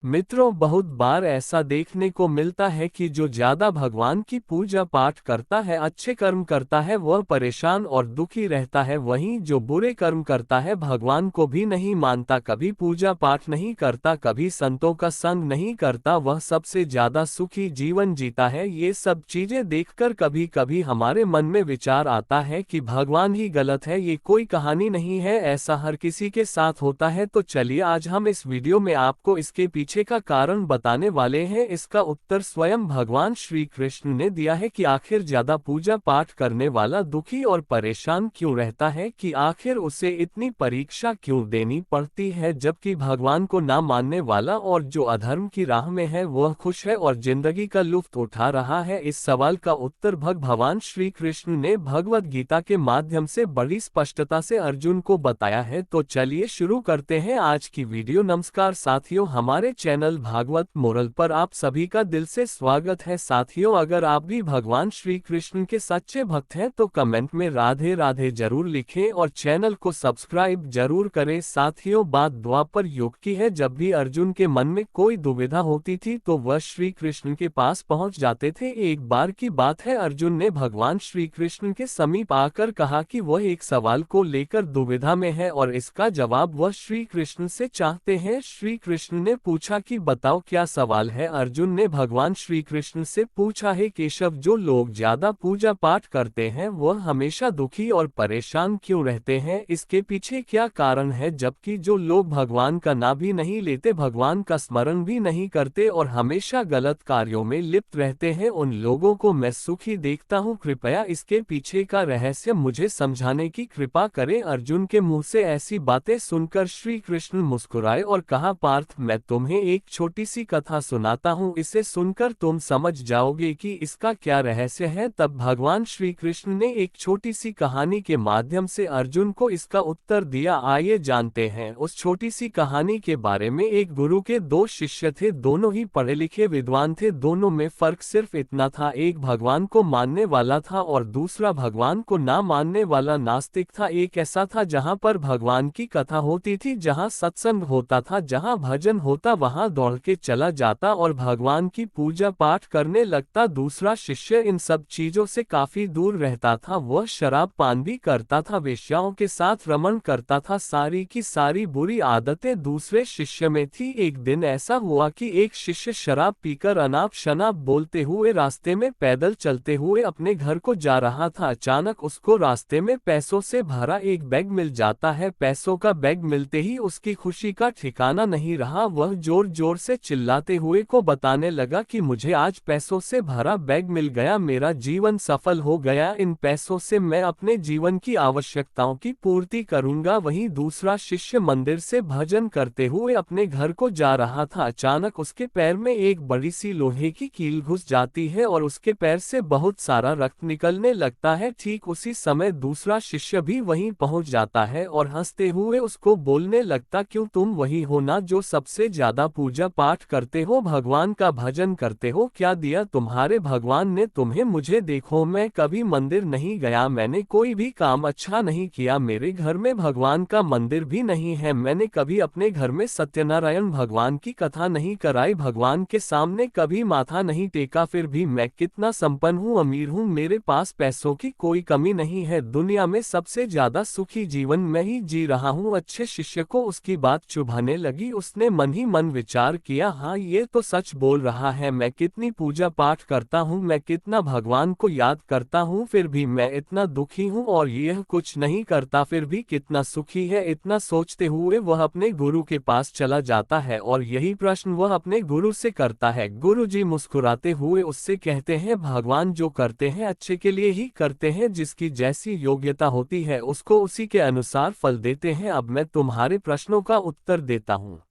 मित्रों, बहुत बार ऐसा देखने को मिलता है कि जो ज्यादा भगवान की पूजा पाठ करता है, अच्छे कर्म करता है, वह परेशान और दुखी रहता है। वहीं जो बुरे कर्म करता है, भगवान को भी नहीं मानता, कभी पूजा पाठ नहीं करता, कभी संतों का संग नहीं करता, वह सबसे ज्यादा सुखी जीवन जीता है। ये सब चीजें देखकर कभी कभी हमारे मन में विचार आता है कि भगवान ही गलत है। ये कोई कहानी नहीं है, ऐसा हर किसी के साथ होता है। तो चलिए आज हम इस वीडियो में आपको इसके पीछे का कारण बताने वाले हैं। इसका उत्तर स्वयं भगवान श्री कृष्ण ने दिया है कि आखिर ज्यादा पूजा पाठ करने वाला दुखी और परेशान क्यों रहता है, कि आखिर उसे इतनी परीक्षा क्यों देनी पड़ती है, जबकि भगवान को ना मानने वाला और जो अधर्म की राह में है वह खुश है और जिंदगी का लुत्फ उठा रहा है। इस सवाल का उत्तर भगवान श्री कृष्ण ने भगवत गीता के माध्यम से बड़ी स्पष्टता से अर्जुन को बताया है। तो चलिए शुरू करते हैं आज की वीडियो। नमस्कार साथियों, हमारे चैनल भागवत मोरल पर आप सभी का दिल से स्वागत है। साथियों, अगर आप भी भगवान श्री कृष्ण के सच्चे भक्त हैं तो कमेंट में राधे राधे जरूर लिखें और चैनल को सब्सक्राइब जरूर करें। साथियों, बात द्वापर युग की है। जब भी अर्जुन के मन में कोई दुविधा होती थी तो वह श्री कृष्ण के पास पहुंच जाते थे। एक बार की बात है, अर्जुन ने भगवान श्री कृष्ण के समीप आकर कहा कि वह एक सवाल को लेकर दुविधा में है और इसका जवाब वह श्री कृष्ण से चाहते हैं। श्री कृष्ण ने पूछा कि बताओ क्या सवाल है। अर्जुन ने भगवान श्री कृष्ण से पूछा है केशव, जो लोग ज्यादा पूजा पाठ करते हैं वह हमेशा दुखी और परेशान क्यों रहते हैं, इसके पीछे क्या कारण है, जबकि जो लोग भगवान का नाम भी नहीं लेते, भगवान का स्मरण भी नहीं करते और हमेशा गलत कार्यों में लिप्त रहते हैं, उन लोगों को मैं सुखी देखता हूँ। कृपया इसके पीछे का रहस्य मुझे समझाने की कृपा करें। अर्जुन के मुंह से ऐसी बातें सुनकर श्री कृष्ण मुस्कुराए और कहा, पार्थ, मैं तुम्हें एक छोटी सी कथा सुनाता हूँ, इसे सुनकर तुम समझ जाओगे कि इसका क्या रहस्य है। तब भगवान श्री कृष्ण ने एक छोटी सी कहानी के माध्यम से अर्जुन को इसका उत्तर दिया। आइए जानते हैं उस छोटी सी कहानी के बारे में। एक गुरु के दो शिष्य थे, दोनों ही पढ़े लिखे विद्वान थे। दोनों में फर्क सिर्फ इतना था, एक भगवान को मानने वाला था और दूसरा भगवान को ना मानने वाला नास्तिक था। एक ऐसा था जहाँ पर भगवान की कथा होती थी, जहाँ सत्संग होता था, जहाँ भजन होता, वहां दौड़ के चला जाता और भगवान की पूजा पाठ करने लगता। दूसरा शिष्य इन सब चीजों से काफी दूर रहता था, वह शराब पान भी करता था, वेश्याओं के साथ रमण करता था, सारी की सारी बुरी आदतें दूसरे शिष्य में थी। एक दिन ऐसा हुआ कि एक शिष्य शराब पीकर अनाप शनाप बोलते हुए रास्ते में पैदल चलते हुए अपने घर को जा रहा था। अचानक उसको रास्ते में पैसों से भरा एक बैग मिल जाता है। पैसों का बैग मिलते ही उसकी खुशी का ठिकाना नहीं रहा, वह जोर जोर से चिल्लाते हुए को बताने लगा कि मुझे आज पैसों से भरा बैग मिल गया, मेरा जीवन सफल हो गया, इन पैसों से मैं अपने जीवन की आवश्यकताओं की पूर्ति करूंगा। वहीं दूसरा शिष्य मंदिर से भजन करते हुए अपने घर को जा रहा था। अचानक उसके पैर में एक बड़ी सी लोहे की कील घुस जाती है और उसके पैर से बहुत सारा रक्त निकलने लगता है। ठीक उसी समय दूसरा शिष्य भी वहीं पहुंच जाता है और हंसते हुए उसको बोलने लगता, क्यों तुम वही हो ना जो सबसे ज्यादा पूजा पाठ करते हो, भगवान का भजन करते हो, क्या दिया तुम्हारे भगवान ने तुम्हें? मुझे देखो, मैं कभी मंदिर नहीं गया, मैंने कोई भी काम अच्छा नहीं किया, मेरे घर में भगवान का मंदिर भी नहीं है, मैंने कभी अपने घर में सत्यनारायण भगवान की कथा नहीं कराई, भगवान के सामने कभी माथा नहीं टेका, फिर भी मैं कितना संपन्न हूँ, अमीर हूँ, मेरे पास पैसों की कोई कमी नहीं है, दुनिया में सबसे ज्यादा सुखी जीवन मैं ही जी रहा हूँ। अच्छे शिष्य को उसकी बात चुभाने लगी, उसने मन ही मन विचार किया, हाँ ये तो सच बोल रहा है, मैं कितनी पूजा पाठ करता हूँ, मैं कितना भगवान को याद करता हूँ, फिर भी मैं इतना दुखी हूँ और यह कुछ नहीं करता, फिर भी कितना सुखी है। इतना सोचते हुए वह अपने गुरु के पास चला जाता है और यही प्रश्न वह अपने गुरु से करता है। गुरु जी मुस्कुराते हुए उससे कहते हैं, भगवान जो करते हैं अच्छे के लिए ही करते हैं, जिसकी जैसी योग्यता होती है उसको उसी के अनुसार फल देते हैं। अब मैं तुम्हारे प्रश्नों का उत्तर देता हूँ।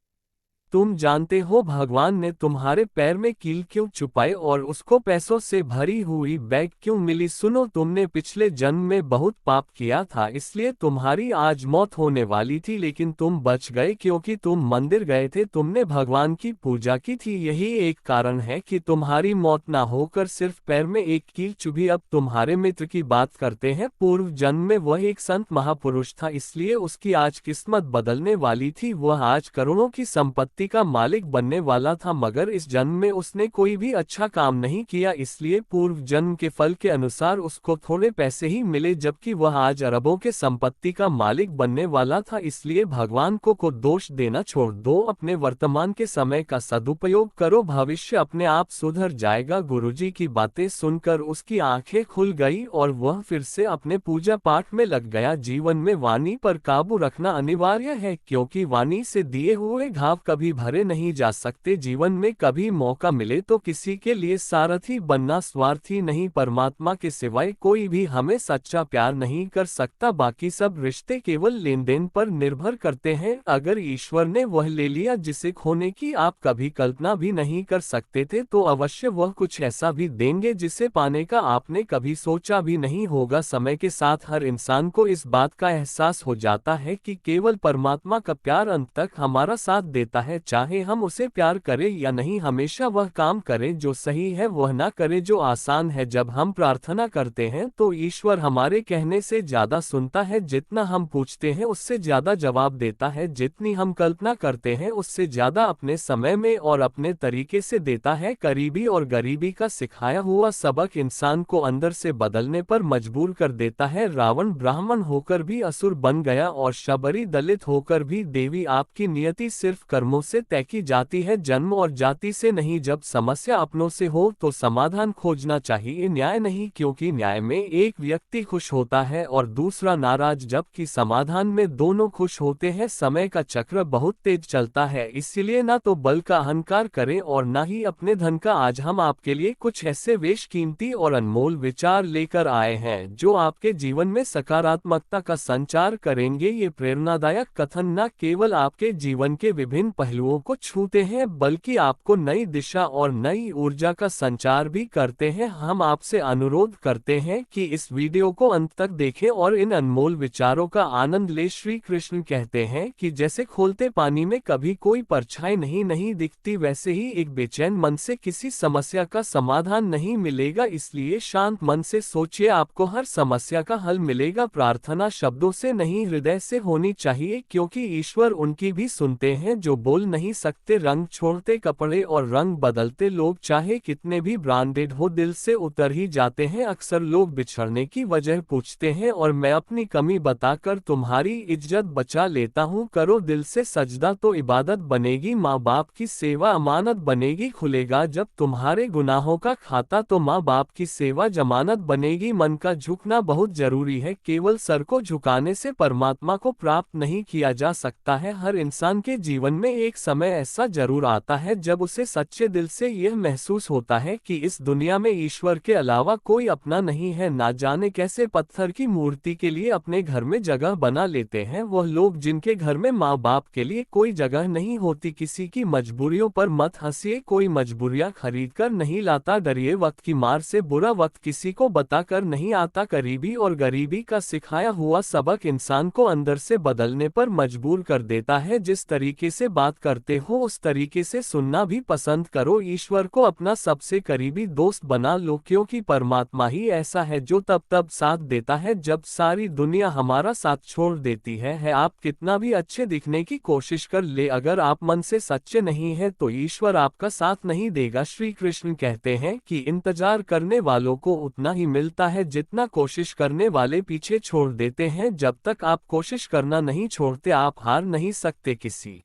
तुम जानते हो भगवान ने तुम्हारे पैर में कील क्यों छुपाई और उसको पैसों से भरी हुई बैग क्यों मिली? सुनो, तुमने पिछले जन्म में बहुत पाप किया था, इसलिए तुम्हारी आज मौत होने वाली थी, लेकिन तुम बच गए क्योंकि तुम मंदिर गए थे, तुमने भगवान की पूजा की थी, यही एक कारण है कि तुम्हारी मौत ना होकर सिर्फ पैर में एक कील चुभी। अब तुम्हारे मित्र की बात करते हैं। पूर्व जन्म में वह एक संत महापुरुष था, इसलिए उसकी आज किस्मत बदलने वाली थी, वह आज करोड़ों की संपत्ति संपत्ति का मालिक बनने वाला था, मगर इस जन्म में उसने कोई भी अच्छा काम नहीं किया, इसलिए पूर्व जन्म के फल के अनुसार उसको थोड़े पैसे ही मिले, जबकि वह आज अरबों के संपत्ति का मालिक बनने वाला था। इसलिए भगवान को दोष देना छोड़ दो, अपने वर्तमान के समय का सदुपयोग करो, भविष्य अपने आप सुधर जाएगा। गुरुजी की बातें सुनकर उसकी आंखें खुल गई और वह फिर से अपने पूजा पाठ में लग गया। जीवन में वाणी पर काबू रखना अनिवार्य है, क्योंकि वाणी से दिए हुए घाव कभी भरे नहीं जा सकते। जीवन में कभी मौका मिले तो किसी के लिए सारथी बनना, स्वार्थी नहीं, परमात्मा के सिवाय कोई भी हमें सच्चा प्यार नहीं कर सकता। बाकी सब रिश्ते केवल लेन देन पर निर्भर करते हैं। अगर ईश्वर ने वह ले लिया जिसे खोने की आप कभी कल्पना भी नहीं कर सकते थे, तो अवश्य वह कुछ ऐसा भी देंगे जिसे पाने का आपने कभी सोचा भी नहीं होगा। समय के साथ हर इंसान को इस बात का एहसास हो जाता है कि केवल परमात्मा का प्यार अंत तक हमारा साथ देता है, चाहे हम उसे प्यार करें या नहीं। हमेशा वह काम करें जो सही है, वह ना करें जो आसान है। जब हम प्रार्थना करते हैं तो ईश्वर हमारे कहने से ज्यादा सुनता है, जितना हम पूछते हैं उससे ज्यादा जवाब देता है, जितनी हम कल्पना करते हैं उससे ज्यादा अपने समय में और अपने तरीके से देता है। करीबी और गरीबी का सिखाया हुआ सबक इंसान को अंदर से बदलने पर मजबूर कर देता है। रावण ब्राह्मण होकर भी असुर बन गया और शबरी दलित होकर भी देवी। आपकी नियति सिर्फ कर्मों से तय की जाती है, जन्म और जाति से नहीं। जब समस्या अपनों से हो तो समाधान खोजना चाहिए, न्याय नहीं, क्योंकि न्याय में एक व्यक्ति खुश होता है और दूसरा नाराज, जबकि समाधान में दोनों खुश होते हैं। समय का चक्र बहुत तेज चलता है, इसलिए ना तो बल का अहंकार करें और ना ही अपने धन का। आज हम आपके लिए कुछ ऐसे बेशकीमती और अनमोल विचार लेकर आए हैं जो आपके जीवन में सकारात्मकता का संचार करेंगे। ये प्रेरणादायक कथन न केवल आपके जीवन के विभिन्न पहलुओं को छूते हैं, बल्कि आपको नई दिशा और नई ऊर्जा का संचार भी करते हैं। हम आपसे अनुरोध करते हैं कि इस वीडियो को अंत तक देखें और इन अनमोल विचारों का आनंद ले। श्री कृष्ण कहते हैं कि जैसे खोलते पानी में कभी कोई परछाई नहीं दिखती, वैसे ही एक बेचैन मन से किसी समस्या का समाधान नहीं मिलेगा। इसलिए शांत मन से सोचिए, आपको हर समस्या का हल मिलेगा। प्रार्थना शब्दों से नहीं, हृदय से होनी चाहिए, क्योंकि ईश्वर उनकी भी सुनते हैं जो बोल नहीं सकते। रंग छोड़ते कपड़े और रंग बदलते लोग चाहे कितने भी ब्रांडेड हो, दिल से उतर ही जाते हैं। अक्सर लोग बिछड़ने की वजह पूछते हैं और मैं अपनी कमी बताकर तुम्हारी इज्जत बचा लेता हूँ। करो दिल से सजदा तो इबादत बनेगी, माँ बाप की सेवा अमानत बनेगी। खुलेगा जब तुम्हारे गुनाहों का खाता तो माँ बाप की सेवा जमानत बनेगी। मन का झुकना बहुत जरूरी है, केवल सर को झुकाने से परमात्मा को प्राप्त नहीं किया जा सकता है। हर इंसान के जीवन में एक समय ऐसा जरूर आता है जब उसे सच्चे दिल से यह महसूस होता है कि इस दुनिया में ईश्वर के अलावा कोई अपना नहीं है। ना जाने कैसे पत्थर की मूर्ति के लिए अपने घर में जगह बना लेते हैं वह लोग जिनके घर में माँ बाप के लिए कोई जगह नहीं होती। किसी की मजबूरियों पर मत हंसिए, कोई मजबूरियां खरीद कर नहीं लाता। डरिए वक्त की मार से, बुरा वक्त किसी को बताकर नहीं आता। करीबी और गरीबी का सिखाया हुआ सबक इंसान को अंदर से बदलने पर मजबूर कर देता है। जिस तरीके से बात करते हो उस तरीके से सुनना भी पसंद करो। ईश्वर को अपना सबसे करीबी दोस्त बना लो, क्योंकि परमात्मा ही ऐसा है जो तब साथ देता है जब सारी दुनिया हमारा साथ छोड़ देती है। आप कितना भी अच्छे दिखने की कोशिश कर ले, अगर आप मन से सच्चे नहीं है तो ईश्वर आपका साथ नहीं देगा। श्री कृष्ण कहते हैं कि इंतजार करने वालों को उतना ही मिलता है जितना कोशिश करने वाले पीछे छोड़ देते हैं। जब तक आप कोशिश करना नहीं छोड़ते आप हार नहीं सकते। किसी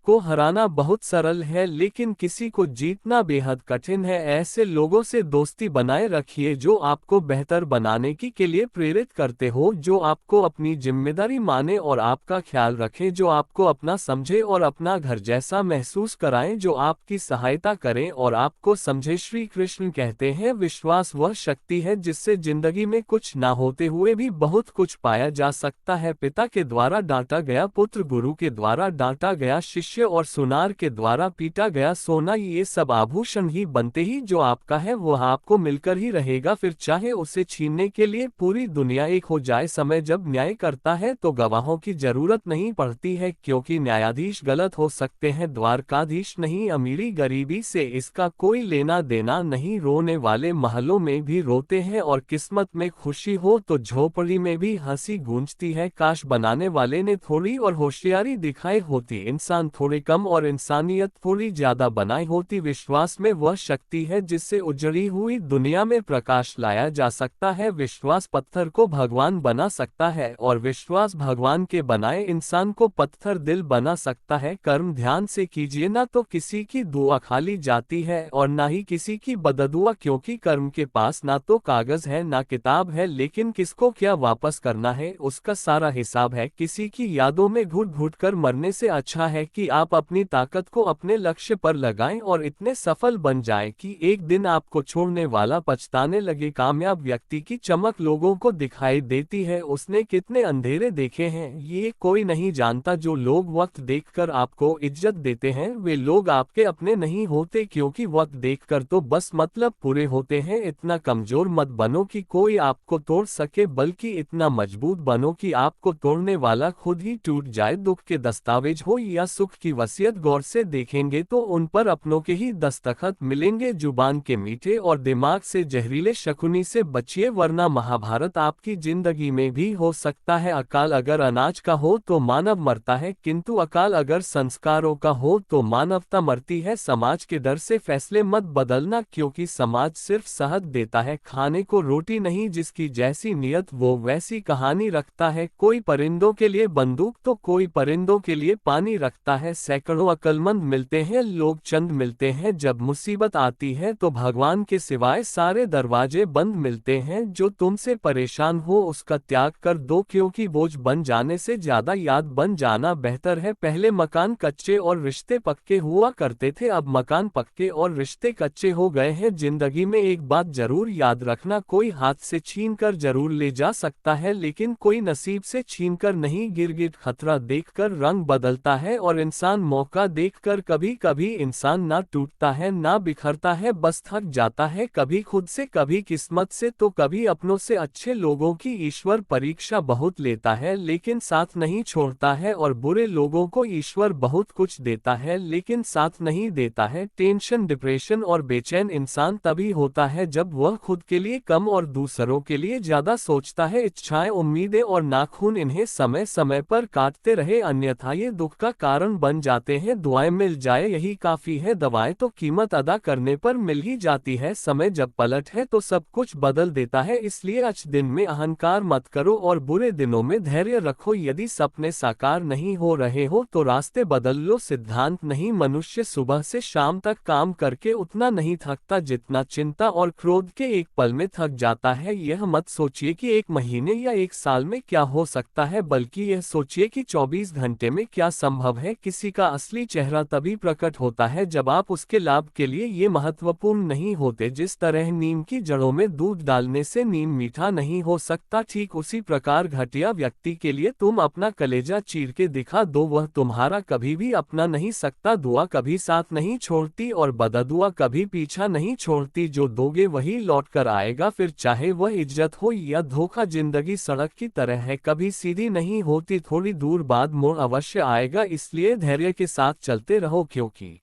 को हराना बहुत सरल है, लेकिन किसी को जीतना बेहद कठिन है। ऐसे लोगों से दोस्ती बनाए रखिए जो आपको बेहतर बनाने के लिए प्रेरित करते हो, जो आपको अपनी जिम्मेदारी माने और आपका ख्याल रखें, जो आपको अपना समझे और अपना घर जैसा महसूस कराएं, जो आपकी सहायता करें और आपको समझे। श्री कृष्ण कहते हैं विश्वास वह शक्ति है जिससे जिंदगी में कुछ ना होते हुए भी बहुत कुछ पाया जा सकता है। पिता के द्वारा डांटा गया पुत्र, गुरु के द्वारा डांटा गया शिष्य और सुनार के द्वारा पीटा गया सोना, ये सब आभूषण ही बनते ही जो आपका है वह आपको मिलकर ही रहेगा, फिर चाहे उसे छीनने के लिए पूरी दुनिया एक हो जाए। समय जब न्याय करता है तो गवाहों की जरूरत नहीं पड़ती है, क्योंकि न्यायाधीश गलत हो सकते हैं, द्वारकाधीश नहीं। अमीरी गरीबी से इसका कोई लेना देना नहीं। रोने वाले महलों में भी रोते हैं और किस्मत में खुशी हो तो झोपड़ी में भी हंसी गूंजती है। काश बनाने वाले ने थोड़ी और होशियारी दिखाई होती, इंसान थोड़े कम और इंसानियत थोड़ी ज्यादा बनाई होती। विश्वास में वह शक्ति है जिससे उजड़ी हुई दुनिया में प्रकाश लाया जा सकता है। विश्वास पत्थर को भगवान बना सकता है और विश्वास भगवान के बनाए इंसान को पत्थर दिल बना सकता है। कर्म ध्यान से कीजिए, ना तो किसी की दुआ खाली जाती है और ना ही किसी की बददुआ, क्योंकि कर्म के पास ना तो कागज है ना किताब है, लेकिन किसको क्या वापस करना है उसका सारा हिसाब है। किसी की यादों में घुट घुट कर मरने से अच्छा है कि आप अपनी ताकत को अपने लक्ष्य पर लगाएं और इतने सफल बन जाएं कि एक दिन आपको छोड़ने वाला पछताने लगे। कामयाब व्यक्ति की चमक लोगों को दिखाई देती है, उसने कितने अंधेरे देखे हैं ये कोई नहीं जानता। जो लोग वक्त देखकर आपको इज्जत देते हैं वे लोग आपके अपने नहीं होते, क्योंकि वक्त देखकर तो बस मतलब पूरे होते हैं। इतना कमजोर मत बनो कि कोई आपको तोड़ सके, बल्कि इतना मजबूत बनो कि आपको तोड़ने वाला खुद ही टूट जाए। दुख के दस्तावेज हो या सुख की वसीयत गौर से देखेंगे तो उन पर अपनों के ही दस्तखत मिलेंगे। जुबान के मीठे और दिमाग से जहरीले शकुनी से बचिए, वरना महाभारत आपकी जिंदगी में भी हो सकता है। अकाल अगर अनाज का हो तो मानव मरता है, किंतु अकाल अगर संस्कारों का हो तो मानवता मरती है। समाज के डर से फैसले मत बदलना, क्योंकि समाज सिर्फ सहद देता है, खाने को रोटी नहीं। जिसकी जैसी नियत वो वैसी कहानी रखता है। कोई परिंदों के लिए बंदूक तो कोई परिंदों के लिए पानी रखता है। सैकड़ों अक्लमंद मिलते हैं, लोग चंद मिलते हैं। जब मुसीबत आती है तो भगवान के सिवाय सारे दरवाजे बंद मिलते हैं। जो तुमसे परेशान हो उसका त्याग कर दो, क्योंकि बोझ बन जाने से ज्यादा याद बन जाना बेहतर है। पहले मकान कच्चे और रिश्ते पक्के हुआ करते थे, अब मकान पक्के और रिश्ते कच्चे हो गए हैं। जिंदगी में एक बात जरूर याद रखना, कोई हाथ से छीन कर जरूर ले जा सकता है, लेकिन कोई नसीब से छीन कर नहीं। गिरगिट खतरा देखकर रंग बदलता है और इंसान मौका देखकर कभी कभी इंसान ना टूटता है ना बिखरता है, बस थक जाता है। कभी खुद से, कभी किस्मत से, तो कभी अपनों से। अच्छे लोगों की ईश्वर परीक्षा बहुत लेता है लेकिन साथ नहीं छोड़ता है, और बुरे लोगों को ईश्वर बहुत कुछ देता है लेकिन साथ नहीं देता है। टेंशन, डिप्रेशन और बेचैन इंसान तभी होता है जब वह खुद के लिए कम और दूसरों के लिए ज्यादा सोचता है। इच्छाएं, उम्मीदें और नाखून, इन्हें समय समय पर काटते रहे, अन्यथा ये दुख का कारण बन जाते हैं। दुआएं मिल जाए यही काफी है, दवाएं तो कीमत अदा करने पर मिल ही जाती है। समय जब पलट है तो सब कुछ बदल देता है, इसलिए आज दिन में अहंकार मत करो और बुरे दिनों में धैर्य रखो। यदि सपने साकार नहीं हो रहे हो तो रास्ते बदल लो। सिद्धांत नहीं, मनुष्य सुबह से शाम तक काम करके उतना नहीं थकता जितना चिंता और क्रोध के एक पल में थक जाता है। यह मत सोचिए कि एक महीने या एक साल में क्या हो सकता है, बल्कि यह सोचिए कि 24 घंटे में क्या संभव है। किसी का असली चेहरा तभी प्रकट होता है जब आप उसके लाभ के लिए ये महत्वपूर्ण नहीं होते। जिस तरह नीम की जड़ों में दूध डालने से नीम मीठा नहीं हो सकता, ठीक उसी प्रकार घटिया व्यक्ति के लिए तुम अपना कलेजा चीर के दिखा दो, वह तुम्हारा कभी भी अपना नहीं सकता। दुआ कभी साथ नहीं छोड़ती और बददुआ कभी पीछा नहीं छोड़ती। जो दोगे वही लौट कर आएगा, फिर चाहे वह इज्जत हो या धोखा। जिंदगी सड़क की तरह है, कभी सीधी नहीं होती, थोड़ी दूर बाद मोड़ अवश्य आएगा। इसलिए धैर्य के साथ चलते रहो, क्योंकि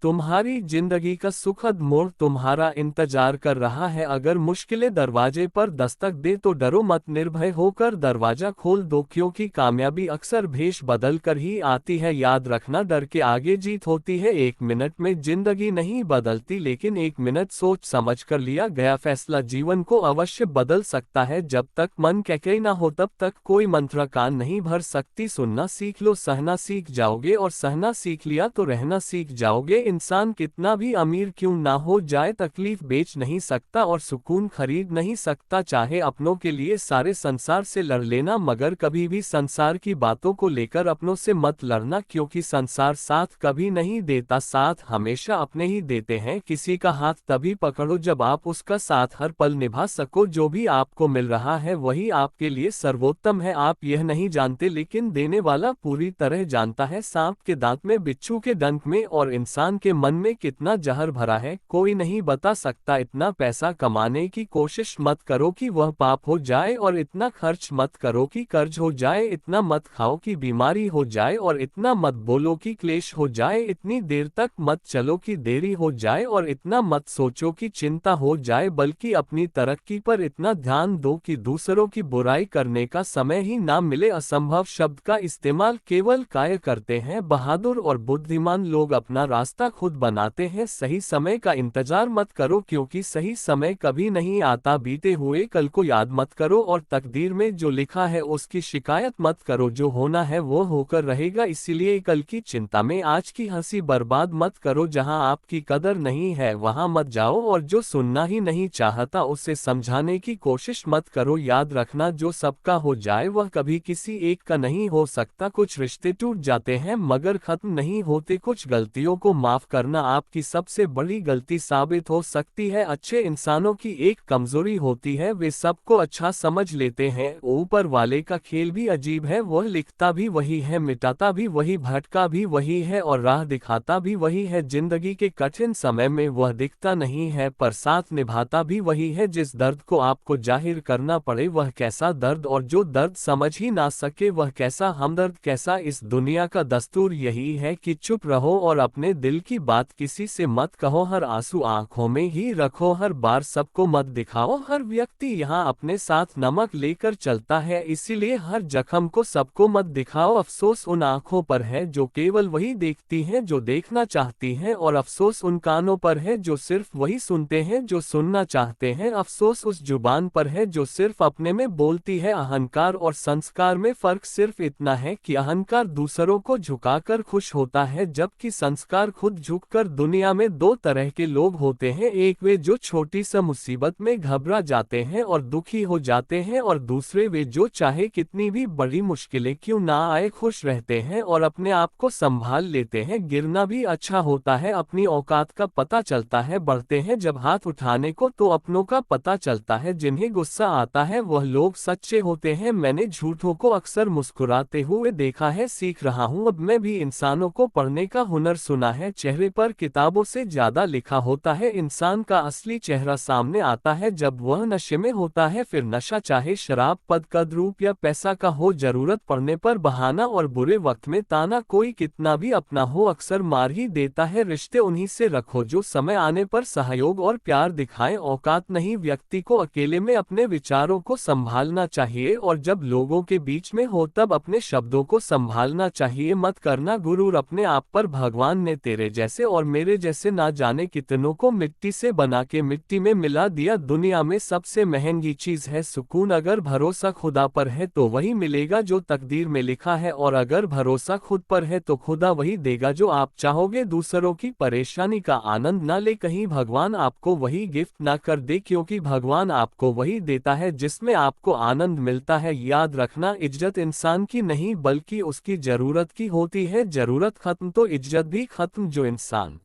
तुम्हारी जिंदगी का सुखद मोड़ तुम्हारा इंतजार कर रहा है। अगर मुश्किलें दरवाजे पर दस्तक दे तो डरो मत, निर्भय होकर दरवाजा खोल दो, क्योंकि कामयाबी अक्सर भेष बदल कर ही आती है। याद रखना, डर के आगे जीत होती है। 1 मिनट में जिंदगी नहीं बदलती, लेकिन 1 मिनट सोच समझ कर लिया गया फैसला जीवन को अवश्य बदल सकता है। जब तक मन कैकई ना हो तब तक कोई मंत्र कान नहीं भर सकती। सुनना सीख लो, सहना सीख जाओगे, और सहना सीख लिया तो रहना सीख जाओगे। इंसान कितना भी अमीर क्यों ना हो जाए, तकलीफ बेच नहीं सकता और सुकून खरीद नहीं सकता। चाहे अपनों के लिए सारे संसार से लड़ लेना, मगर कभी भी संसार की बातों को लेकर अपनों से मत लड़ना, क्योंकि संसार साथ कभी नहीं देता, साथ हमेशा अपने ही देते हैं। किसी का हाथ तभी पकड़ो जब आप उसका साथ हर पल निभा सको। जो भी आपको मिल रहा है वही आपके लिए सर्वोत्तम है। आप यह नहीं जानते, लेकिन देने वाला पूरी तरह जानता है। सांप के दांत में, बिच्छू के डंक में और इंसान के मन में कितना जहर भरा है कोई नहीं बता सकता। इतना पैसा कमाने की कोशिश मत करो कि वह पाप हो जाए, और इतना खर्च मत करो कि कर्ज हो जाए। इतना मत खाओ कि बीमारी हो जाए, और इतना मत बोलो कि क्लेश हो जाए। इतनी देर तक मत चलो कि देरी हो जाए, और इतना मत सोचो कि चिंता हो जाए। बल्कि अपनी तरक्की पर इतना ध्यान दो कि दूसरों की बुराई करने का समय ही ना मिले। असंभव शब्द का इस्तेमाल केवल काय करते हैं। बहादुर और बुद्धिमान लोग अपना रास्ता खुद बनाते हैं। सही समय का इंतजार मत करो, क्योंकि सही समय कभी नहीं आता। बीते हुए कल को याद मत करो, और तकदीर में जो लिखा है उसकी शिकायत मत करो। जो होना है वो होकर रहेगा, इसीलिए कल की चिंता में आज की हंसी बर्बाद मत करो। जहां आपकी कदर नहीं है वहां मत जाओ, और जो सुनना ही नहीं चाहता उसे समझाने की कोशिश मत करो। याद रखना, जो सबका हो जाए वह कभी किसी एक का नहीं हो सकता। कुछ रिश्ते टूट जाते हैं मगर खत्म नहीं होते। कुछ गलतियों को माफ करना आपकी सबसे बड़ी गलती साबित हो सकती है। अच्छे इंसानों की एक कमजोरी होती है, वे सबको अच्छा समझ लेते हैं। ऊपर वाले का खेल भी अजीब है, वह लिखता भी वही है, मिटाता भी वही, भटका भी वही है, और राह दिखाता भी वही है। जिंदगी के कठिन समय में वह दिखता नहीं है पर साथ निभाता भी वही है। जिस दर्द को आपको जाहिर करना पड़े वह कैसा दर्द, और जो दर्द समझ ही ना सके वह कैसा हमदर्द। कैसा इस दुनिया का दस्तूर यही है कि चुप रहो और अपने दिल की बात किसी से मत कहो। हर आंसू आंखों में ही रखो, हर बार सबको मत दिखाओ। हर व्यक्ति यहाँ अपने साथ नमक लेकर चलता है, इसीलिए हर जख्म को सबको मत दिखाओ। अफसोस उन आंखों पर है जो केवल वही देखती हैं जो देखना चाहती हैं, और अफसोस उन कानों पर है जो सिर्फ वही सुनते हैं जो सुनना चाहते हैं। अफसोस उस जुबान पर है जो सिर्फ अपने में बोलती है। अहंकार और संस्कार में फर्क सिर्फ इतना है कि अहंकार दूसरों को झुकाकर खुश होता है, जबकि संस्कार खुद झुककर। दुनिया में दो तरह के लोग होते हैं, एक वे जो छोटी सी मुसीबत में घबरा जाते हैं और दुखी हो जाते हैं, और दूसरे वे जो चाहे कितनी भी बड़ी मुश्किलें क्यों ना आए खुश रहते हैं और अपने आप को संभाल लेते हैं। गिरना भी अच्छा होता है, अपनी औकात का पता चलता है। बढ़ते हैं जब हाथ उठाने को तो अपनों का पता चलता है। जिन्हें गुस्सा आता है वह लोग सच्चे होते हैं। मैंने झूठों को अक्सर मुस्कुराते हुए देखा है, सीख रहा हूँ अब मैं भी इंसानों को पढ़ने का हुनर। सुना है चेहरे पर किताबों से ज्यादा लिखा होता है। इंसान का असली चेहरा सामने आता है जब वह नशे में होता है। फिर नशा चाहे शराब, पद, कद, रूप या पैसा का हो, जरूरत पड़ने पर बहाना और बुरे वक्त में ताना। कोई कितना भी अपना हो अक्सर मार ही देता है। रिश्ते उन्हीं से रखो जो समय आने पर सहयोग और प्यार दिखाएं। औकात नहीं व्यक्ति को अकेले में अपने विचारों को संभालना चाहिए, और जब लोगों के बीच में हो तब अपने शब्दों को संभालना चाहिए। मत करना गुरूर अपने आप पर, भगवान ने तेरे जैसे और मेरे जैसे ना जाने कितनों को मिट्टी से बना के मिट्टी में मिला दिया। दुनिया में सबसे महंगी चीज है सुकून। अगर भरोसा खुदा पर है तो वही मिलेगा जो तकदीर में लिखा है, और अगर भरोसा खुद पर है तो खुदा वही देगा जो आप चाहोगे। दूसरों की परेशानी का आनंद ना ले, कहीं भगवान आपको वही गिफ्ट ना कर दे, क्योंकि भगवान आपको वही देता है जिसमें आपको आनंद मिलता है। याद रखना, इज्जत इंसान की नहीं बल्कि उसकी जरूरत की होती है। जरूरत खत्म तो इज्जत भी खत्म। जो इंसान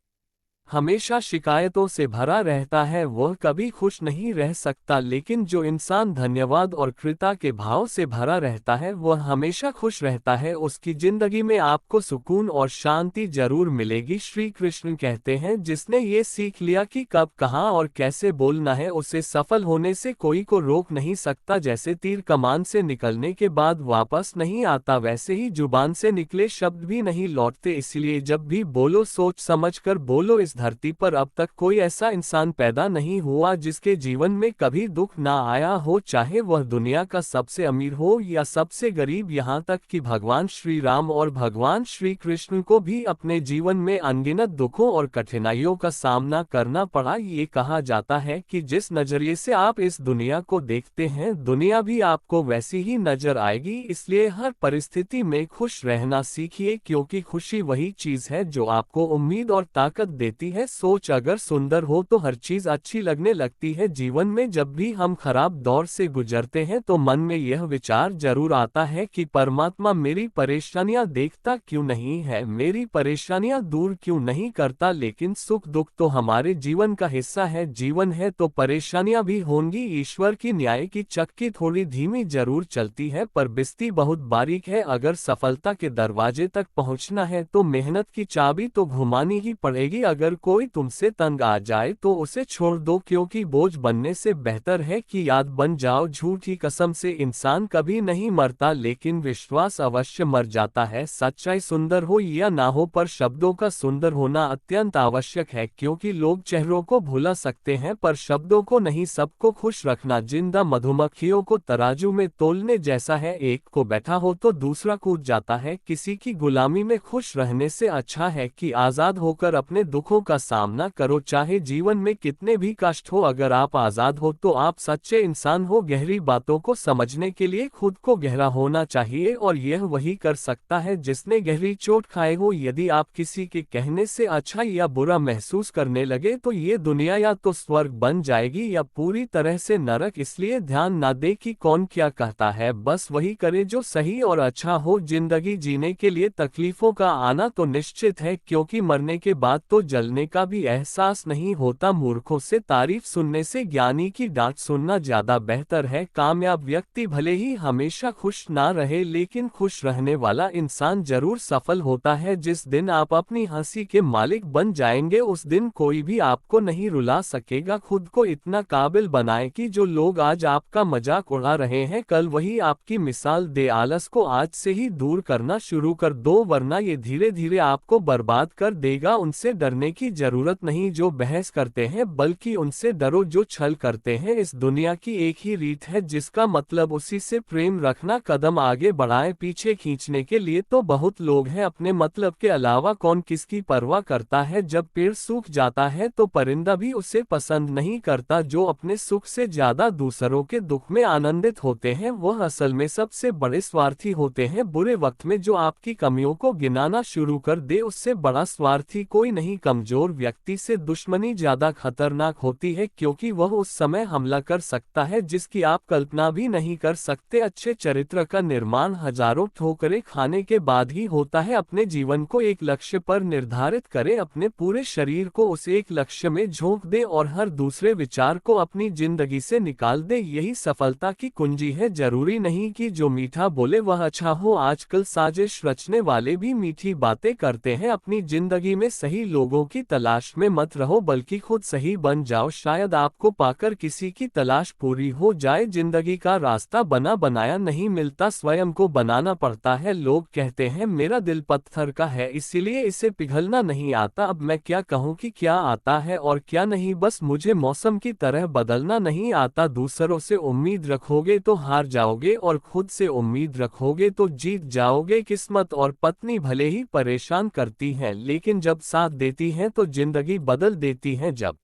हमेशा शिकायतों से भरा रहता है वह कभी खुश नहीं रह सकता, लेकिन जो इंसान धन्यवाद और कृतज्ञता के भाव से भरा रहता है वह हमेशा खुश रहता है। उसकी जिंदगी में आपको सुकून और शांति जरूर मिलेगी। श्री कृष्ण कहते हैं, जिसने ये सीख लिया कि कब, कहाँ और कैसे बोलना है उसे सफल होने से कोई को रोक नहीं सकता। जैसे तीर कमान से निकलने के बाद वापस नहीं आता, वैसे ही जुबान से निकले शब्द भी नहीं लौटते। इसलिए जब भी बोलो सोच समझकर बोलो। इस धरती पर अब तक कोई ऐसा इंसान पैदा नहीं हुआ जिसके जीवन में कभी दुख ना आया हो, चाहे वह दुनिया का सबसे अमीर हो या सबसे गरीब। यहाँ तक कि भगवान श्री राम और भगवान श्री कृष्ण को भी अपने जीवन में अनगिनत दुखों और कठिनाइयों का सामना करना पड़ा। ये कहा जाता है कि जिस नजरिए से आप इस दुनिया को देखते हैं दुनिया भी आपको वैसी ही नजर आएगी। इसलिए हर परिस्थिति में खुश रहना सीखिए, क्योंकि खुशी वही चीज है जो आपको उम्मीद और ताकत देती जाती है। सोच अगर सुंदर हो तो हर चीज अच्छी लगने लगती है। जीवन में जब भी हम खराब दौर से गुजरते हैं तो मन में यह विचार जरूर आता है कि परमात्मा मेरी परेशानियां देखता क्यों नहीं है, मेरी परेशानियां दूर क्यों नहीं करता। लेकिन सुख दुख तो हमारे जीवन का हिस्सा है, जीवन है तो परेशानियां भी होंगी। ईश्वर की न्याय की चक्की थोड़ी धीमी जरूर चलती है पर बिस्ती बहुत बारीक है। अगर सफलता के दरवाजे तक पहुंचना है तो मेहनत की चाबी तो घुमानी ही पड़ेगी। अगर कोई तुमसे तंग आ जाए तो उसे छोड़ दो, क्योंकि बोझ बनने से बेहतर है कि याद बन जाओ। झूठी कसम से इंसान कभी नहीं मरता, लेकिन विश्वास अवश्य मर जाता है। सच्चाई सुंदर हो या ना हो पर शब्दों का सुंदर होना अत्यंत आवश्यक है, क्योंकि लोग चेहरों को भुला सकते हैं पर शब्दों को नहीं। सबको खुश रखना जिंदा मधुमक्खियों को तराजू में तोलने जैसा है, एक को बैठा हो तो दूसरा कूद जाता है। किसी की गुलामी में खुश रहने से अच्छा है कि आजाद होकर अपने दुखों का सामना करो, चाहे जीवन में कितने भी कष्ट हो। अगर आप आजाद हो तो आप सच्चे इंसान हो। गहरी बातों को समझने के लिए खुद को गहरा होना चाहिए और यह वही कर सकता है जिसने गहरी चोट खाए हो। यदि आप किसी के कहने से अच्छा या बुरा महसूस करने लगे तो ये दुनिया या तो स्वर्ग बन जाएगी या पूरी तरह से नरक। इसलिए ध्यान ना दे कि कौन क्या कहता है, बस वही करे जो सही और अच्छा हो। जिंदगी जीने के लिए तकलीफों का आना तो निश्चित है, क्योंकि मरने के बाद तो जलने का भी एहसास नहीं होता। मूर्खों से तारीफ सुनने से ज्ञानी की डांट सुनना ज्यादा बेहतर है। कामयाब व्यक्ति भले ही हमेशा खुश ना रहे, लेकिन खुश रहने वाला इंसान जरूर सफल होता है। जिस दिन आप अपनी हंसी के मालिक बन जाएंगे उस दिन कोई भी आपको नहीं रुला सकेगा। खुद को इतना काबिल बनाएं कि जो लोग आज आपका मजाक उड़ा रहे हैं कल वही आपकी मिसाल दे। आलस को आज से ही दूर करना शुरू कर दो, वरना ये धीरे धीरे आपको बर्बाद कर देगा। उनसे डरने की जरूरत नहीं जो बहस करते हैं, बल्कि उनसे डरो जो छल करते हैं। इस दुनिया की एक ही रीत है जिसका मतलब उसी से प्रेम रखना। कदम आगे बढ़ाएं, पीछे खींचने के लिए तो बहुत लोग हैं, अपने मतलब के अलावा कौन किसकी परवाह करता है। जब पेड़ सूख जाता है तो परिंदा भी उसे पसंद नहीं करता। जो अपने सुख से ज्यादा दूसरों के दुख में आनंदित होते हैं वह असल में सबसे बड़े स्वार्थी होते हैं। बुरे वक्त में जो आपकी कमियों को गिनाना शुरू कर दे उससे बड़ा स्वार्थी कोई नहीं। कमजोर व्यक्ति से दुश्मनी ज्यादा खतरनाक होती है, क्योंकि वह उस समय हमला कर सकता है जिसकी आप कल्पना भी नहीं कर सकते। अच्छे चरित्र का निर्माण हजारों ठोकरें खाने के बाद ही होता है। अपने जीवन को एक लक्ष्य पर निर्धारित करें, अपने पूरे शरीर को उस एक लक्ष्य में झोंक दे और हर दूसरे विचार को अपनी जिंदगी से निकाल दे। यही सफलता की कुंजी है। जरूरी नहीं कि जो मीठा बोले वह अच्छा हो, आजकल साजिश रचने वाले भी मीठी बातें करते हैं। अपनी जिंदगी में सही लोगों की तलाश में मत रहो, बल्कि खुद सही बन जाओ, शायद आपको पाकर किसी की तलाश पूरी हो जाए। जिंदगी का रास्ता बना बनाया नहीं मिलता, स्वयं को बनाना पड़ता है। लोग कहते हैं मेरा दिल पत्थर का है इसीलिए इसे पिघलना नहीं आता। अब मैं क्या कहूँ कि क्या आता है और क्या नहीं, बस मुझे मौसम की तरह बदलना नहीं आता। दूसरों से उम्मीद रखोगे तो हार जाओगे और खुद से उम्मीद रखोगे तो जीत जाओगे। किस्मत और पत्नी भले ही परेशान करती हैं, लेकिन जब साथ देती हैं तो जिंदगी बदल देती हैं। जब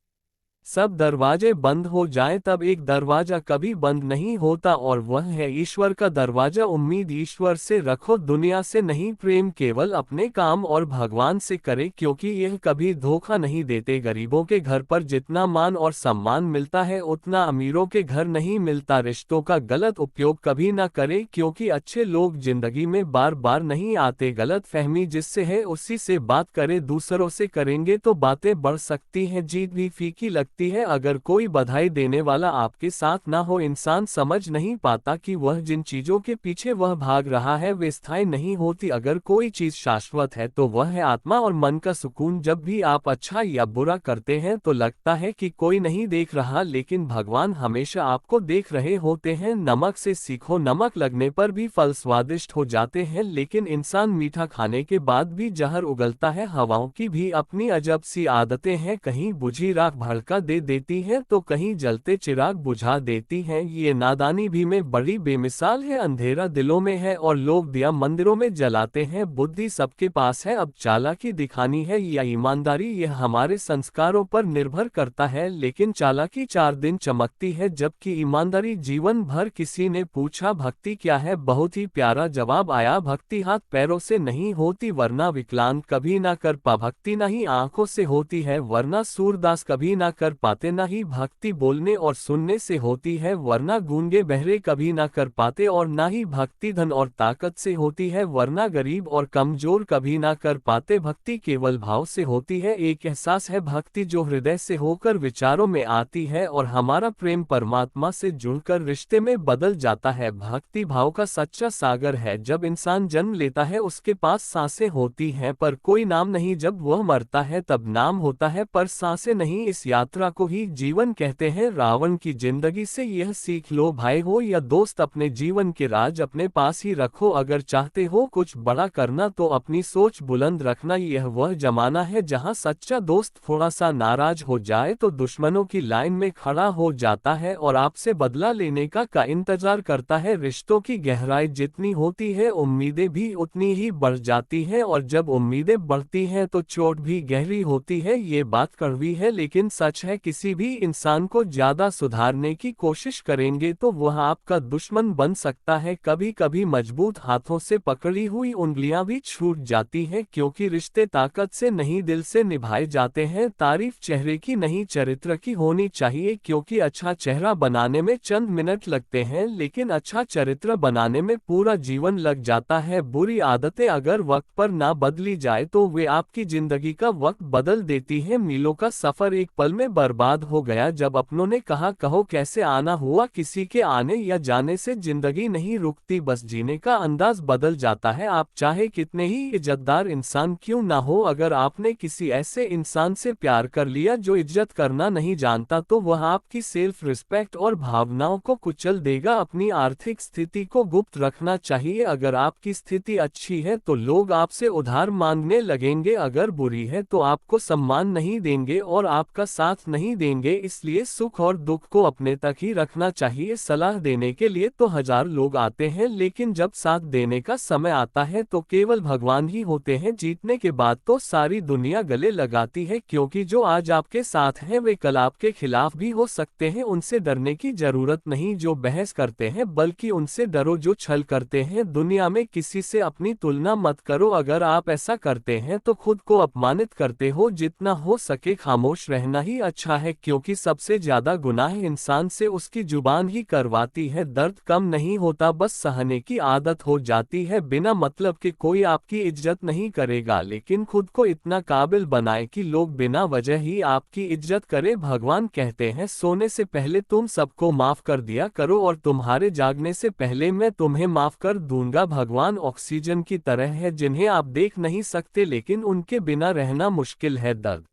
सब दरवाजे बंद हो जाएं तब एक दरवाजा कभी बंद नहीं होता और वह है ईश्वर का दरवाजा। उम्मीद ईश्वर से रखो, दुनिया से नहीं। प्रेम केवल अपने काम और भगवान से करे, क्योंकि यह कभी धोखा नहीं देते। गरीबों के घर पर जितना मान और सम्मान मिलता है उतना अमीरों के घर नहीं मिलता। रिश्तों का गलत उपयोग कभी न करे, क्योंकि अच्छे लोग जिंदगी में बार बार नहीं आते। गलत फहमी जिससे है उसी से बात करे, दूसरों से करेंगे तो बातें बढ़ सकती हैं, जीत भी फीकी लगती है। अगर कोई बधाई देने वाला आपके साथ ना हो, इंसान समझ नहीं पाता कि वह जिन चीजों के पीछे वह भाग रहा है वे स्थायी नहीं होती। अगर कोई चीज शाश्वत है तो वह है आत्मा और मन का सुकून। जब भी आप अच्छा या बुरा करते हैं तो लगता है कि कोई नहीं देख रहा, लेकिन भगवान हमेशा आपको देख रहे होते हैं। नमक से सीखो, नमक लगने पर भी फल स्वादिष्ट हो जाते हैं, लेकिन इंसान मीठा खाने के बाद भी जहर उगलता है। हवाओं की भी अपनी अजब सी आदतें हैं, कहीं बुझी राख भड़का दे देती हैं तो कहीं जलते चिराग बुझा देती हैं। ये नादानी भी में बड़ी बेमिसाल है। अंधेरा दिलों में है और लोग दिया मंदिरों में जलाते हैं। बुद्धि सबके पास है, अब चालाकी दिखानी है या ईमानदारी, यह हमारे संस्कारों पर निर्भर करता है। लेकिन चालाकी 4 दिन चमकती है जबकि ईमानदारी जीवन भर। किसी ने पूछा भक्ति क्या है, बहुत ही प्यारा जवाब आया, भक्ति हाथ पैरों से नहीं होती वरना विकलांग कभी ना कर पा, भक्ति ना ही आंखों से होती है वरना सूरदास कभी ना कर पाते, ना ही भक्ति बोलने और सुनने से होती है वरना गूंगे बहरे कभी ना कर पाते, और ना ही भक्ति धन और ताकत से होती है वरना गरीब और कमजोर कभी ना कर पाते। भक्ति केवल भाव से होती है, एक एहसास है भक्ति जो हृदय से होकर विचारों में आती है और हमारा प्रेम परमात्मा से जुड़कर रिश्ते में बदल जाता है। भक्ति भाव का सच्चा सागर है। जब इंसान जन्म लेता है उसके पास सांसें होती हैं पर कोई नाम नहीं, जब वह मरता है तब नाम होता है पर सांसें नहीं। इस यात्रा को ही जीवन कहते हैं। रावण की जिंदगी से यह सीख लो, भाई हो या दोस्त, अपने जीवन के राज अपने पास ही रखो। अगर चाहते हो कुछ बड़ा करना तो अपनी सोच बुलंद रखना। यह वह जमाना है जहां सच्चा दोस्त थोड़ा सा नाराज हो जाए तो दुश्मनों की लाइन में खड़ा हो जाता है और आपसे बदला लेने का इंतजार करता है। रिश्तों की गहराई जितनी होती है उम्मीदें भी उतनी ही बढ़ जाती हैं, और जब उम्मीदें बढ़ती हैं तो चोट भी गहरी होती है। ये बात कड़वी है लेकिन सच है। किसी भी इंसान को ज्यादा सुधारने की कोशिश करेंगे तो वह आपका दुश्मन बन सकता है। कभी कभी मजबूत हाथों से पकड़ी हुई उंगलियां भी छूट जाती हैं, क्योंकि रिश्ते ताकत से नहीं दिल से निभाए जाते हैं। तारीफ चेहरे की नहीं चरित्र की होनी चाहिए, क्योंकि अच्छा चेहरा बनाने में चंद मिनट लगते हैं लेकिन अच्छा चरित्र बनाने में पूरा जीवन लग जाता है। बुरी आदतें अगर वक्त पर ना बदली जाए तो वे आपकी जिंदगी का वक्त बदल देती हैं। मीलों का सफर एक पल में बर्बाद हो गया जब अपनों ने कहा कहो कैसे आना हुआ। किसी के आने या जाने से जिंदगी नहीं रुकती, बस जीने का अंदाज बदल जाता है। आप चाहे कितने ही इज्जतदार इंसान क्यों ना हो, अगर आपने किसी ऐसे इंसान से प्यार कर लिया जो इज्जत करना नहीं जानता तो वह आपकी सेल्फ रिस्पेक्ट और भावनाओं को कुचल देगा। अपनी आर्थिक स्थिति को गुप्त रखना चाहिए। अगर आपकी स्थिति अच्छी है तो लोग आपसे उधार मांगने लगेंगे, अगर बुरी है तो आपको सम्मान नहीं देंगे और आपका साथ नहीं देंगे। इसलिए सुख और दुख को अपने तक ही रखना चाहिए। सलाह देने के लिए तो 1000 लोग आते हैं लेकिन जब साथ देने का समय आता है तो केवल भगवान ही होते हैं। जीतने के बाद तो सारी दुनिया गले लगाती है, क्योंकि जो आज आपके साथ हैं वे कल आपके खिलाफ भी हो सकते हैं। उनसे डरने की जरूरत नहीं जो बहस करते हैं, बल्कि उनसे डरो जो छल करते हैं। दुनिया में किसी से अपनी तुलना मत करो, अगर आप ऐसा करते हैं तो खुद को अपमानित करते हो। जितना हो सके खामोश रहना ही अच्छा है, क्योंकि सबसे ज्यादा गुनाह इंसान से उसकी जुबान ही करवाती है। दर्द कम नहीं होता, बस सहने की आदत हो जाती है। बिना मतलब के कोई आपकी इज्जत नहीं करेगा, लेकिन खुद को इतना काबिल बनाए कि लोग बिना वजह ही आपकी इज्जत करे। भगवान कहते हैं सोने से पहले तुम सबको माफ कर दिया करो और तुम्हारे जागने से पहले मैं तुम्हें माफ कर दूंगा। भगवान ऑक्सीजन की तरह है जिन्हें आप देख नहीं सकते लेकिन उनके बिना रहना मुश्किल है। दर्द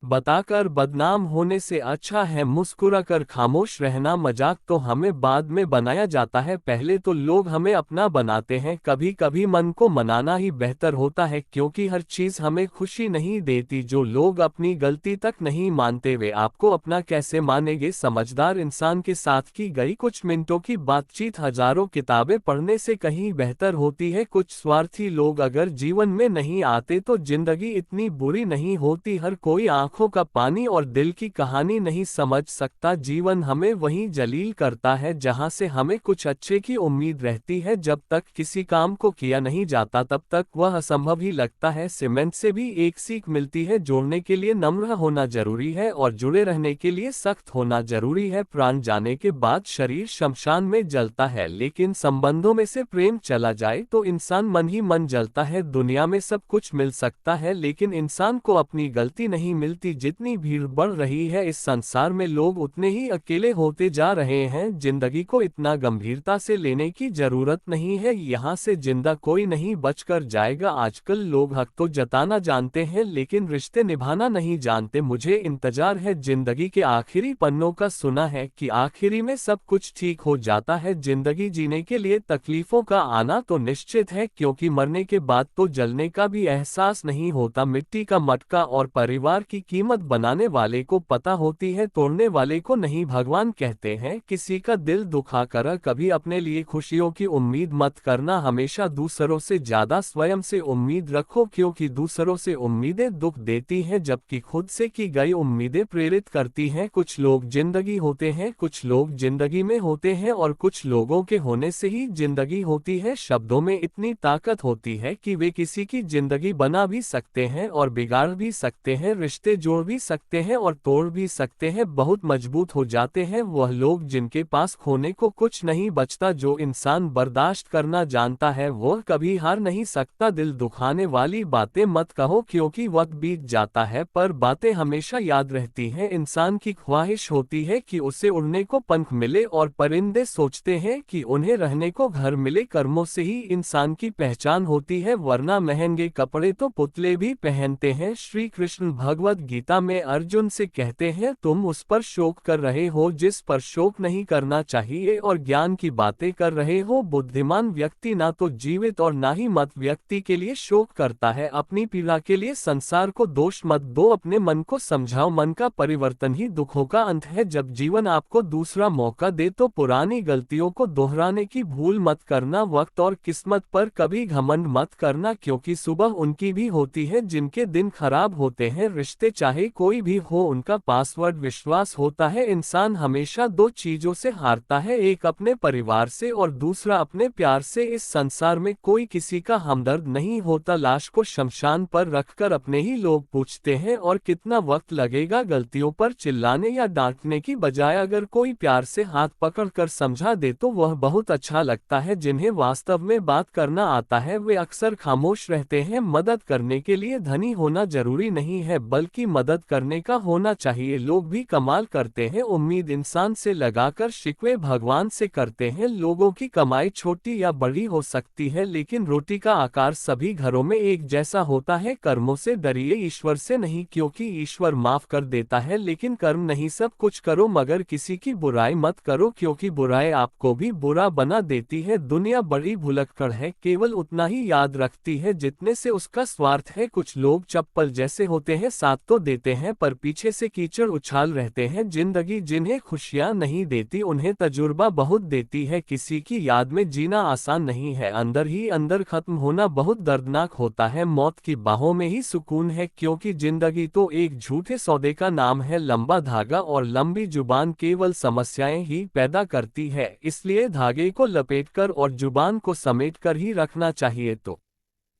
बताकर बदनाम होने से अच्छा है मुस्कुराकर खामोश रहना। मजाक तो हमें बाद में बनाया जाता है, पहले तो लोग हमें अपना बनाते हैं। कभी कभी मन को मनाना ही बेहतर होता है, क्योंकि हर चीज हमें खुशी नहीं देती। जो लोग अपनी गलती तक नहीं मानते वे आपको अपना कैसे मानेंगे। समझदार इंसान के साथ की गई कुछ मिनटों की बातचीत हजारों किताबें पढ़ने से कहीं बेहतर होती है। कुछ स्वार्थी लोग अगर जीवन में नहीं आते तो जिंदगी इतनी बुरी नहीं होती। हर कोई आंखों का पानी और दिल की कहानी नहीं समझ सकता। जीवन हमें वहीं जलील करता है जहां से हमें कुछ अच्छे की उम्मीद रहती है। जब तक किसी काम को किया नहीं जाता तब तक वह असंभव ही लगता है। सीमेंट से भी एक सीख मिलती है, जोड़ने के लिए नम्र होना जरूरी है और जुड़े रहने के लिए सख्त होना जरूरी है। प्राण जाने के बाद शरीर शमशान में जलता है, लेकिन संबंधों में से प्रेम चला जाए तो इंसान मन ही मन जलता है। दुनिया में सब कुछ मिल सकता है लेकिन इंसान को अपनी गलती नहीं मिलती। जितनी भीड़ बढ़ रही है इस संसार में लोग उतने ही अकेले होते जा रहे हैं। जिंदगी को इतना गंभीरता से लेने की जरूरत नहीं है, यहाँ से जिंदा कोई नहीं बचकर जाएगा। आजकल लोग हक तो जताना जानते हैं लेकिन रिश्ते निभाना नहीं जानते। मुझे इंतजार है जिंदगी के आखिरी पन्नों का, सुना है कि आखिरी में सब कुछ ठीक हो जाता है। जिंदगी जीने के लिए तकलीफों का आना तो निश्चित है, क्योंकि मरने के बाद तो जलने का भी एहसास नहीं होता। मिट्टी का मटका और परिवार की कीमत बनाने वाले को पता होती है, तोड़ने वाले को नहीं। भगवान कहते हैं, किसी का दिल दुखा कर कभी अपने लिए खुशियों की उम्मीद मत करना, हमेशा दूसरों से ज्यादा स्वयं से उम्मीद रखो, क्योंकि दूसरों से उम्मीदें दुख देती हैं जबकि खुद से की गई उम्मीदें प्रेरित करती हैं। कुछ लोग जिंदगी होते हैं, कुछ लोग जिंदगी में होते हैं और कुछ लोगों के होने से ही जिंदगी होती है। शब्दों में इतनी ताकत होती है कि वे किसी की जिंदगी बना भी सकते हैं और बिगाड़ भी सकते हैं, रिश्ते जोड़ भी सकते हैं और तोड़ भी सकते हैं। बहुत मजबूत हो जाते हैं वह लोग जिनके पास खोने को कुछ नहीं बचता। जो इंसान बर्दाश्त करना जानता है वह कभी हार नहीं सकता। दिल दुखाने वाली बातें मत कहो, क्योंकि वक्त बीत जाता है पर बातें हमेशा याद रहती हैं। इंसान की ख्वाहिश होती है कि उसे उड़ने को पंख मिले और परिंदे सोचते हैं कि उन्हें रहने को घर मिले। कर्मों से ही इंसान की पहचान होती है, वरना महंगे कपड़े तो पुतले भी पहनते हैं। श्री कृष्ण भगवद गीता में अर्जुन से कहते हैं, तुम उस पर शोक कर रहे हो जिस पर शोक नहीं करना चाहिए और ज्ञान की बातें कर रहे हो। बुद्धिमान व्यक्ति ना तो जीवित और ना ही मत व्यक्ति के लिए शोक करता है। अपनी पीड़ा के लिए संसार को दोष मत दो, अपने मन को समझाओ। मन का परिवर्तन ही दुखों का अंत है। जब जीवन आपको दूसरा मौका दे तो पुरानी गलतियों को दोहराने की भूल मत करना। वक्त और किस्मत पर कभी घमंड मत करना, क्योंकि सुबह उनकी भी होती है जिनके दिन खराब होते हैं। रिश्ते चाहे कोई भी हो, उनका पासवर्ड विश्वास होता है। इंसान हमेशा दो चीजों से हारता है, एक अपने परिवार से और दूसरा अपने प्यार से। इस संसार में कोई किसी का हमदर्द नहीं होता। लाश को शमशान पर रखकर अपने ही लोग पूछते हैं, और कितना वक्त लगेगा। गलतियों पर चिल्लाने या डांटने की बजाय अगर कोई प्यार से हाथ पकड़कर समझा दे तो वह बहुत अच्छा लगता है। जिन्हें वास्तव में बात करना आता है वे अक्सर खामोश रहते हैं। मदद करने के लिए धनी होना जरूरी नहीं है, बल्कि मदद करने का होना चाहिए। लोग भी कमाल करते हैं, उम्मीद इंसान से लगाकर शिकवे भगवान से करते हैं। लोगों की कमाई छोटी या बड़ी हो सकती है, लेकिन रोटी का आकार सभी घरों में एक जैसा होता है। कर्मों से डरिए, ईश्वर से नहीं, क्योंकि ईश्वर माफ कर देता है लेकिन कर्म नहीं। सब कुछ करो मगर किसी की बुराई मत करो, क्योंकि बुराई आपको भी बुरा बना देती है। दुनिया बड़ी भुलक्कड़ है, केवल उतना ही याद रखती है जितने से उसका स्वार्थ है। कुछ लोग चप्पल जैसे होते हैं, साथ तो देते हैं पर पीछे से कीचड़ उछाल रहते हैं। जिंदगी जिन्हें खुशियां नहीं देती उन्हें तजुर्बा बहुत देती है। किसी की याद में जीना आसान नहीं है, अंदर ही अंदर खत्म होना बहुत दर्दनाक होता है। मौत की बाहों में ही सुकून है, क्योंकि जिंदगी तो एक झूठे सौदे का नाम है। लंबा धागा और लंबी जुबान केवल समस्याएं ही पैदा करती है, इसलिए धागे को लपेटकर और जुबान को समेटकर ही रखना चाहिए। तो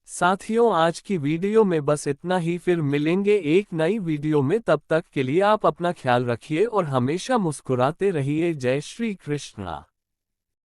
साथियों, आज की वीडियो में बस इतना ही, फिर मिलेंगे एक नई वीडियो में। तब तक के लिए आप अपना ख्याल रखिए और हमेशा मुस्कुराते रहिए। जय श्री कृष्णा।